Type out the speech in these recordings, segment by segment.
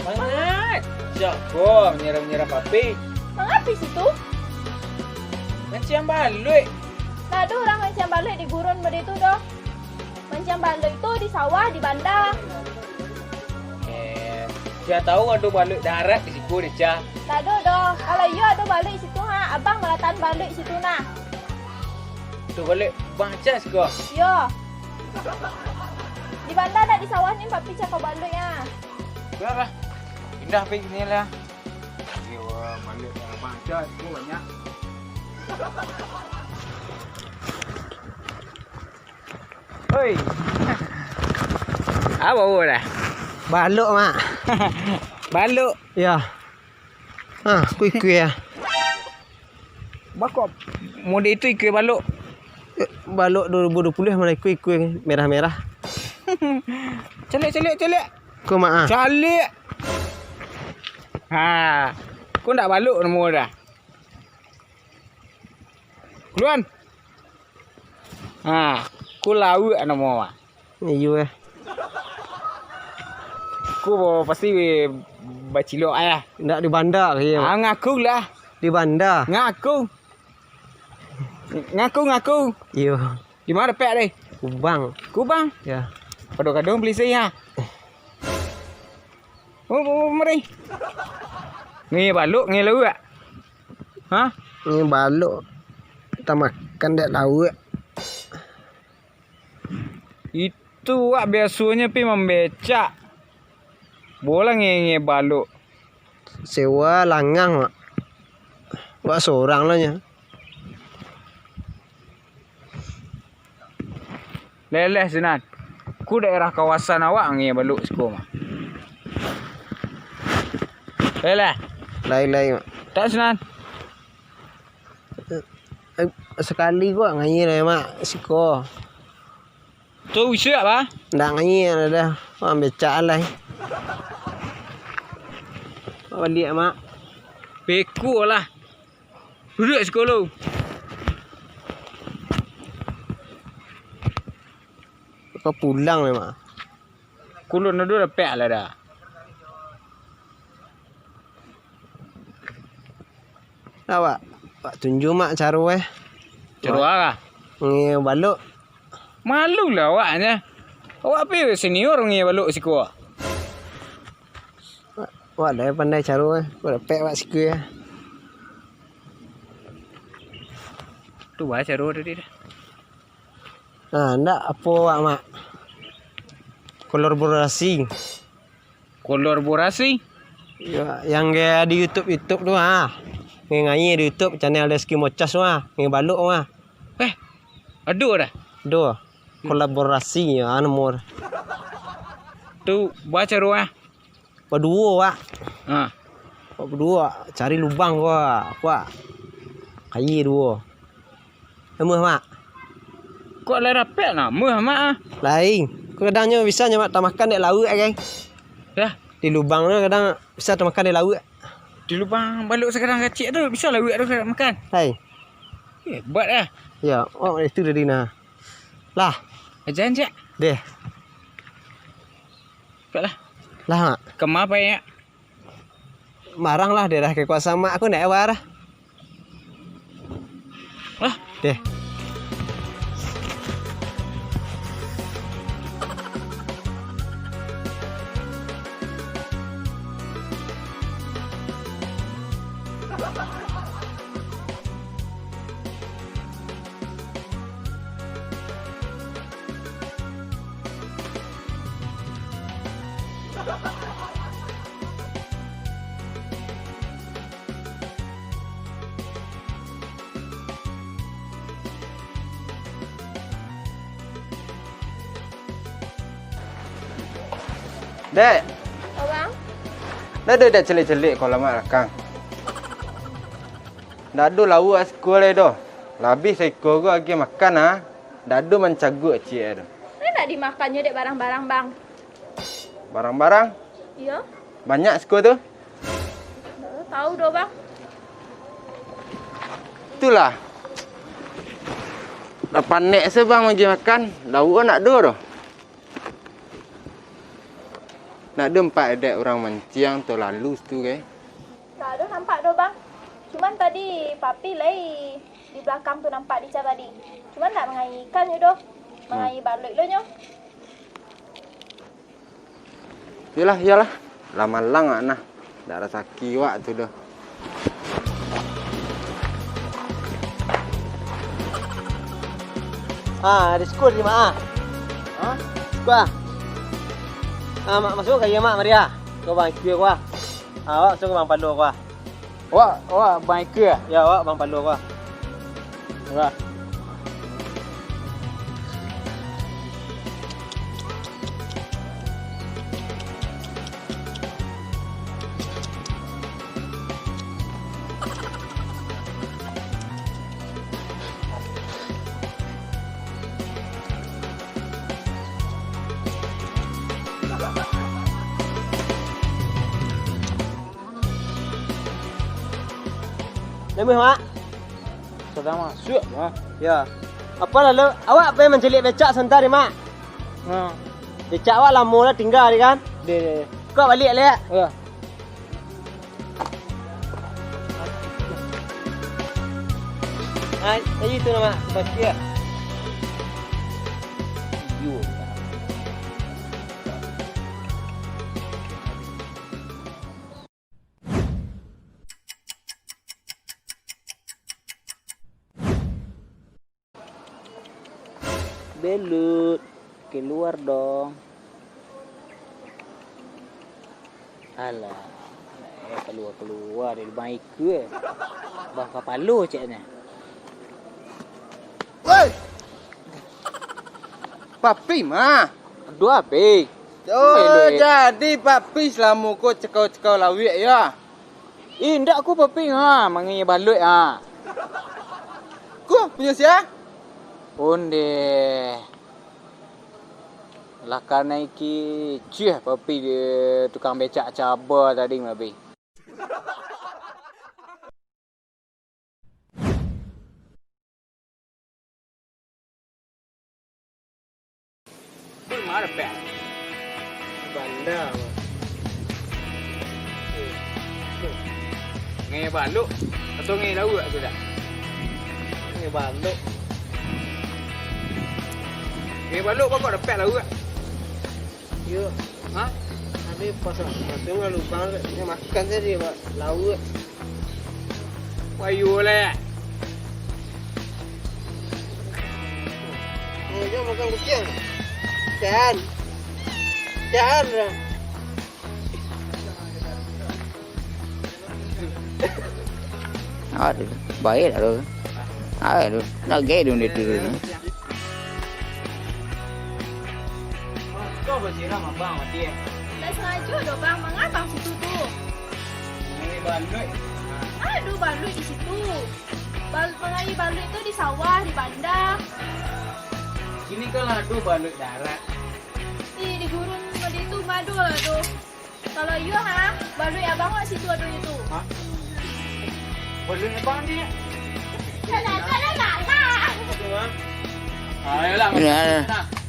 Banget. Cok, kok menyerap-menyerap api. Mengapa situ? Macam balik. Nah, ada orang mancang balik di gurun begitu doh. Mancang balik itu di sawah, di bandar. Dia tahu ada balik darat di situ deh, Cah. Tak ada doh. Kalau iya ada balik situ ha, abang melatan balik situ nah. Tu balik baca seko. Yo. Di bandar nak di sawah ni papi cakap balik ya. Berapa? Indah pergi sini lah. Yo, balik baca tu banyak. Oi. Apa bawa dah? Balok mak. Baluk. Ya. Kuih-kuih ya. Bakop. Model itu ikut baluk. Balok 2020 mana kuih-kuih merah-merah. Celik. Ku mak. Celik. Ha. Kau nak baluk nama dah. Keluan. Ha. Ku lauk nama mak. You eh. Ku pasti bacilok ayah. Nak di bandar ke ya? Ngaku lah. Di bandar. Ngaku. Yo. Di mana pek ni? Kubang. Kubang. Ya. Kadang-kadang beli saya. Mari. Ni baluk, ni lauk. Ha? Ni balok. Kita makan dek lauk. Itu wak biasanya pi membecak. Bola nge baluk. Sewa langang mak. Wak seorang lah nya. Leleh Sinan. Ku daerah kawasan awak nge baluk sekolah mah. Leleh. Lain-lain mak. Tak Sinan. Sekali gua ngayi lah mak. Siko. Tu usia apa? Ndak ngayi dah. Mak becak lah. Balik mak. Beku lah. Duduk sekolah. Kau pulang lah mak. Kulun duduk dah pek lah dah. Awak. Pak tunjuk mak cara eh. Cerua lah. Ngi balok. Malu lah awaknya. Awak pi senior nge baluk sekolah. Wak dah pandai cara eh. Kau dapat wak siku ya. Tu baca cerua tadi dah. Ndak apa wak mak. Kolaborasi. Kolaborasi. Ya, yang dia di YouTube tu ah. Ngai di YouTube channel Reski Mocas mah, ngai baluk mah. Aduh dah. Do. Kolaborasi ya nomor. Tu baca cerua. Berdua wak. Ha. Berdua cari lubang gua. Kai dua. Emah mak. Kok lah rapet nak? Meh mak ah. Lain. Kadangnya bisa nya mak tak makan dek lauk kan. Dah. Di lubang tu kadang bisa tak makan dek lauk. Di lubang baluk sekarang kecil tu bisa lah tu makan. Hai. Hebat dah. Ya, itu dari nah. Lah, Ajan je. deh. Baiklah. Lah mak. Kemar apa ya? Marang lah daerah kekuasaan mak aku ndak warah. Lah, Deh. Dek, Abang, dah ada celik-celik kau lama rakang. Dah ada lauk sekolah dah. Labis seekor gua lagi makan ah. Dah ada mencagut cik dah. nak dimakannya dek barang-barang bang. Barang-barang Iya, banyak seekor tu. tahu doh bang. Itulah. Dah panik se bang pergi makan. Lauk nak ada dah. Nak ada 4 adik orang mancing tu lalu tu ke. Tak ada nampak doh bang. Cuman tadi papi lay di belakang tu nampak Dica tadi. Cuman tak mengai ikan je doh. Mengai balut lo nyo. Yalah. Lama lang nak. Dah rasa kiwak tu dah. Ada skor ni mak. Skor. Mak masuk ke ya mak Maria. Kau bang kue gua. Awak masuk ke bang Palu gua. Wak bang ke? Ya awak bang Palu gua. Wah. Lemah mak. Sudah masuk dah. Ya. Apa lalu awak apa mencelik becak sebentar ni mak? Becak awak lama lah tinggal ni kan? Dia. Kau balik lek. Ya. Jadi tu nama pasti ya. Belut, keluar dong. Alah, keluar dari lubang ikan. Bang Palu caknya. Woi. Papi mah. Dua api. Oh, jadi papi selama kau cekau-cekau lawik ya. Indak aku papi mangi balut Kau punya siapa? Onde. Lah karena iki cuh papi dia tukang becak cabar tadi papi. Mana pek? Bandar. Ngai balut atau ngai laut aku dah. Ni balik. Ngai balut kau dah pek laut. Ya. Ha? Habis pasal tengah lubang ni makan tadi mak laut. Wayu lah. Oh, jom makan kucing. Jangan. Aduh, baik dah tu. Aduh, nak gay dulu tu. Kau bersiram abang mati. Tak sengaja doh bang. Mengapa situ tu? Ini balut. Aduh balut di situ. Mengai balut itu di sawah, di bandar. Sini kan ada balut darat. Di gurun itu madu lah tu. Kalau you balut abang kat situ ada itu. Ha? Balut abang ni. Ayolah.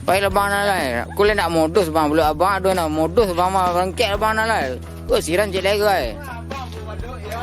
Baiklah bang nak lah. Kau nak modus bang. Belum abang ada nak modus bang mah rangkek bang nak lah. Kau siram je lagi kau. Abang balut ya.